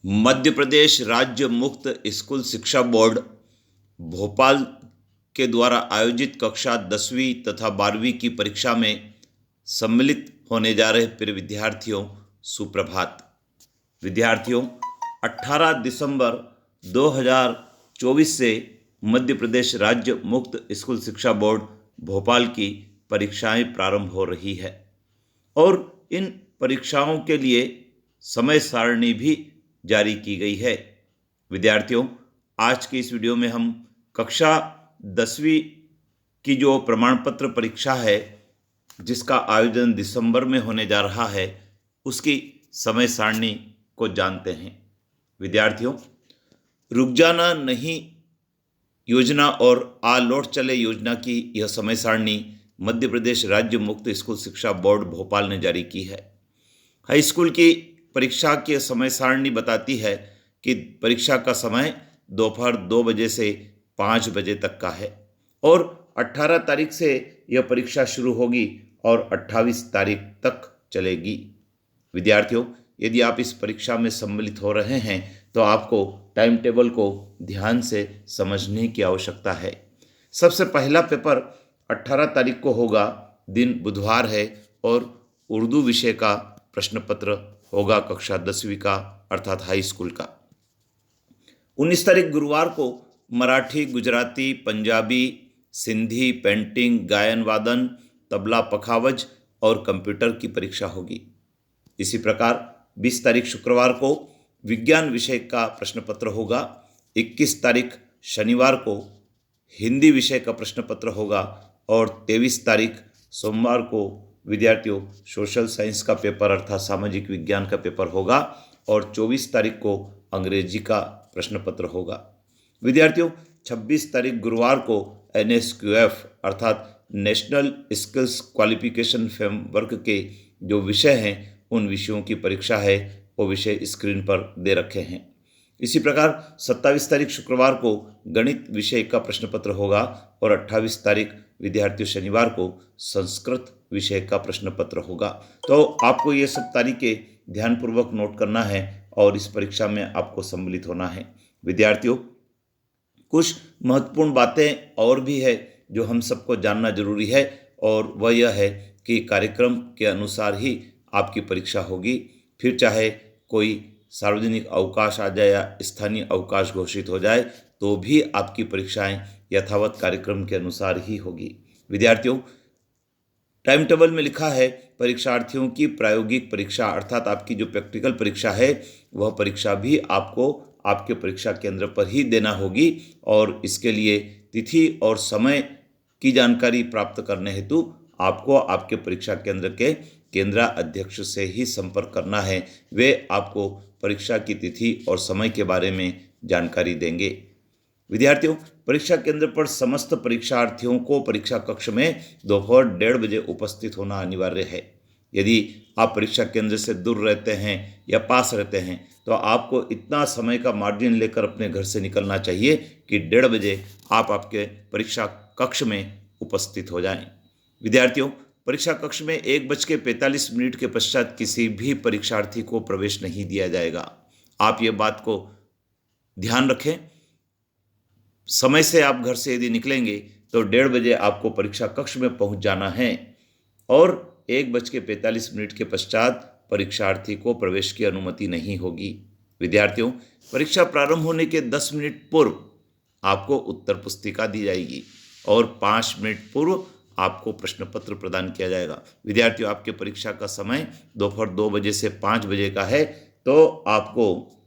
मध्य प्रदेश राज्य मुक्त स्कूल शिक्षा बोर्ड भोपाल के द्वारा आयोजित कक्षा 10वीं तथा 12वीं की परीक्षा में सम्मिलित होने जा रहे प्रिय विद्यार्थियों, सुप्रभात। विद्यार्थियों, 18 दिसंबर 2024 से मध्य प्रदेश राज्य मुक्त स्कूल शिक्षा बोर्ड भोपाल की परीक्षाएं प्रारंभ हो रही है और इन परीक्षाओं के लिए समय सारणी भी जारी की गई है। विद्यार्थियों, आज की इस वीडियो में हम कक्षा 10वीं की जो प्रमाण पत्र परीक्षा है, जिसका आयोजन दिसंबर में होने जा रहा है, उसकी समय सारणी को जानते हैं। विद्यार्थियों, रुक जाना नहीं योजना और आ लौट चले योजना की यह समय सारणी मध्य प्रदेश राज्य मुक्त स्कूल शिक्षा बोर्ड भोपाल ने जारी की है। हाई स्कूल की परीक्षा की समय सारणी बताती है कि परीक्षा का समय दोपहर 2 बजे से 5 बजे तक का है और 18 तारीख से यह परीक्षा शुरू होगी और 28 तारीख तक चलेगी। विद्यार्थियों, यदि आप इस परीक्षा में सम्मिलित हो रहे हैं तो आपको टाइम टेबल को ध्यान से समझने की आवश्यकता है। सबसे पहला पेपर 18 तारीख को होगा, दिन बुधवार है और उर्दू विषय का प्रश्न पत्र होगा कक्षा 10वीं का, अर्थात हाई स्कूल का। 19 तारीख गुरुवार को मराठी, गुजराती, पंजाबी, सिंधी, पेंटिंग, गायन वादन, तबला पखावज और कंप्यूटर की परीक्षा होगी। इसी प्रकार 20 तारीख शुक्रवार को विज्ञान विषय का प्रश्न पत्र होगा। 21 तारीख शनिवार को हिंदी विषय का प्रश्न पत्र होगा और 23 तारीख सोमवार को विद्यार्थियों सोशल साइंस का पेपर अर्थात सामाजिक विज्ञान का पेपर होगा और 24 तारीख को अंग्रेजी का प्रश्न पत्र होगा। विद्यार्थियों, 26 तारीख गुरुवार को NSQF अर्थात नेशनल स्किल्स क्वालिफिकेशन फ्रेमवर्क के जो विषय हैं, उन विषयों की परीक्षा है। वो विषय स्क्रीन पर दे रखे हैं। इसी प्रकार 27 तारीख शुक्रवार को गणित विषय का प्रश्न पत्र होगा और 28 तारीख विद्यार्थियों शनिवार को संस्कृत विषय का प्रश्न पत्र होगा। तो आपको ये सब तारीखें ध्यानपूर्वक नोट करना है और इस परीक्षा में आपको सम्मिलित होना है। विद्यार्थियों, कुछ महत्वपूर्ण बातें और भी है जो हम सबको जानना जरूरी है और वह यह है कि कार्यक्रम के अनुसार ही आपकी परीक्षा होगी। फिर चाहे कोई सार्वजनिक अवकाश आ जाए या स्थानीय अवकाश घोषित हो जाए तो भी आपकी परीक्षाएं यथावत कार्यक्रम के अनुसार ही होगी। विद्यार्थियों, टाइम टेबल में लिखा है परीक्षार्थियों की प्रायोगिक परीक्षा अर्थात आपकी जो प्रैक्टिकल परीक्षा है, वह परीक्षा भी आपको आपके परीक्षा केंद्र पर ही देना होगी और इसके लिए तिथि और समय की जानकारी प्राप्त करने हेतु आपको आपके परीक्षा केंद्र के केंद्राध्यक्ष से ही संपर्क करना है। वे आपको परीक्षा की तिथि और समय के बारे में जानकारी देंगे। विद्यार्थियों, परीक्षा केंद्र पर समस्त परीक्षार्थियों को परीक्षा कक्ष में दोपहर 1:30 बजे उपस्थित होना अनिवार्य है। यदि आप परीक्षा केंद्र से दूर रहते हैं या पास रहते हैं तो आपको इतना समय का मार्जिन लेकर अपने घर से निकलना चाहिए कि 1:30 बजे आप आपके परीक्षा कक्ष में उपस्थित हो जाएं। विद्यार्थियों, परीक्षा कक्ष में 1:45 के पश्चात किसी भी परीक्षार्थी को प्रवेश नहीं दिया जाएगा। आप ये बात को ध्यान रखें। समय से आप घर से यदि निकलेंगे तो 1:30 बजे आपको परीक्षा कक्ष में पहुंच जाना है और 1:45 के पश्चात परीक्षार्थी को प्रवेश की अनुमति नहीं होगी। विद्यार्थियों, परीक्षा प्रारंभ होने के 10 मिनट पूर्व आपको उत्तर पुस्तिका दी जाएगी और 5 मिनट पूर्व आपको प्रश्न पत्र प्रदान किया जाएगा। विद्यार्थियों, आपके परीक्षा का समय दोपहर 2 बजे से 5 बजे का है तो आपको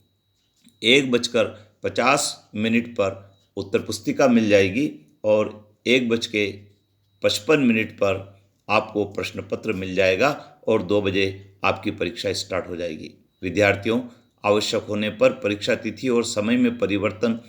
1:50 पर उत्तर पुस्तिका मिल जाएगी और 1:55 पर आपको प्रश्न पत्र मिल जाएगा और 2 बजे आपकी परीक्षा स्टार्ट हो जाएगी। विद्यार्थियों, आवश्यक होने पर परीक्षा तिथि और समय में परिवर्तन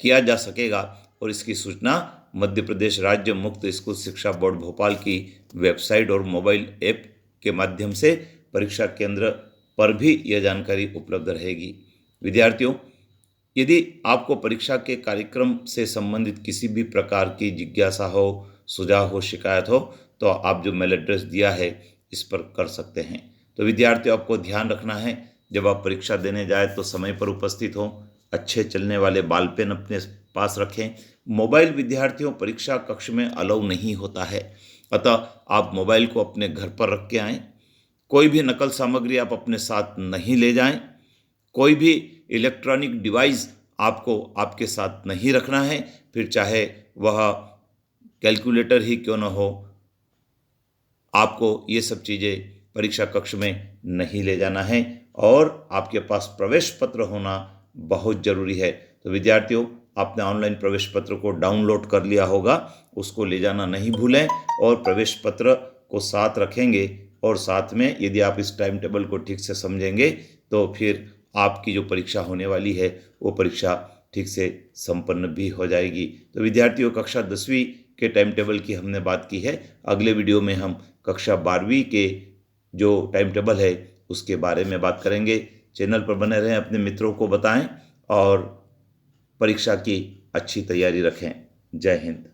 किया जा सकेगा और इसकी सूचना मध्य प्रदेश राज्य मुक्त स्कूल शिक्षा बोर्ड भोपाल की वेबसाइट और मोबाइल ऐप के माध्यम से परीक्षा केंद्र पर भी यह जानकारी उपलब्ध रहेगी। विद्यार्थियों, यदि आपको परीक्षा के कार्यक्रम से संबंधित किसी भी प्रकार की जिज्ञासा हो, सुझाव हो, शिकायत हो तो आप जो मेल एड्रेस दिया है इस पर कर सकते हैं। तो विद्यार्थियों, आपको ध्यान रखना है, जब आप परीक्षा देने जाए तो समय पर उपस्थित हों, अच्छे चलने वाले बॉल पेन अपने पास रखें। मोबाइल विद्यार्थियों परीक्षा कक्ष में अलाउ नहीं होता है, अतः आप मोबाइल को अपने घर पर रख के आएँ। कोई भी नकल सामग्री आप अपने साथ नहीं ले जाएं। कोई भी इलेक्ट्रॉनिक डिवाइस आपको आपके साथ नहीं रखना है, फिर चाहे वह कैलकुलेटर ही क्यों न हो। आपको ये सब चीज़ें परीक्षा कक्ष में नहीं ले जाना है और आपके पास प्रवेश पत्र होना बहुत ज़रूरी है। तो विद्यार्थियों, आपने ऑनलाइन प्रवेश पत्र को डाउनलोड कर लिया होगा, उसको ले जाना नहीं भूलें और प्रवेश पत्र को साथ रखेंगे। और साथ में यदि आप इस टाइम टेबल को ठीक से समझेंगे तो फिर आपकी जो परीक्षा होने वाली है वो परीक्षा ठीक से संपन्न भी हो जाएगी। तो विद्यार्थियों, कक्षा 10वीं के टाइम टेबल की हमने बात की है। अगले वीडियो में हम कक्षा 12वीं के जो टाइम टेबल है उसके बारे में बात करेंगे। चैनल पर बने रहें, अपने मित्रों को बताएं और परीक्षा की अच्छी तैयारी रखें। जय हिंद।